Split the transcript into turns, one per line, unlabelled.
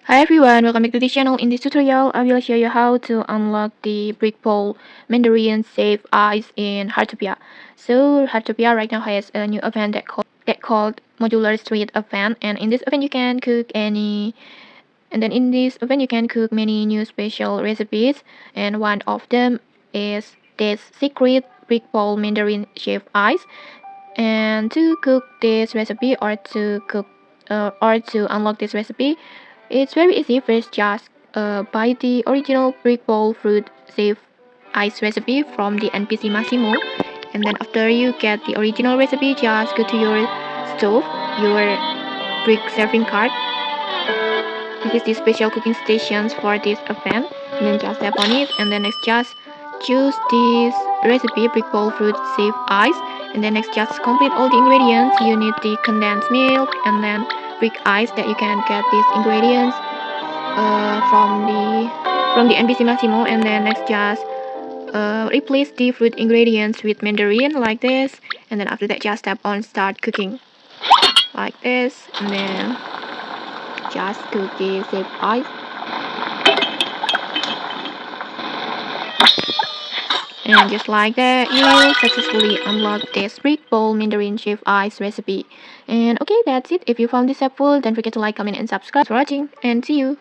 Hi everyone, welcome back to the channel. In this tutorial, I will show you how to unlock the brick bowl Mandarin Shaved Ice in Heartopia. So Heartopia right now has a new event that called Modular Street Event, and in this event you can cook many new special recipes, and one of them is this secret brick bowl Mandarin Shaved Ice. And to cook this recipe or to unlock this recipe, it's very easy. First, just buy the original brick bowl fruit save ice recipe from the NPC Massimo, and then after you get the original recipe, just go to your stove, your brick serving card. This is the special cooking stations for this event, and then just tap on it, and then next just choose this recipe brick bowl fruit save ice, and then next just complete all the ingredients. You need the condensed milk and then brick ice that you can get these ingredients from the NPC Massimo, and then next just replace the fruit ingredients with mandarin like this, and then after that just tap on start cooking like this, and then just cook the shaved ice, and just like that you will successfully unlock this brick bowl Mandarin Shaved Ice recipe. And okay, that's it. If you found this helpful, don't forget to like, comment and subscribe. Thanks for watching, and see you.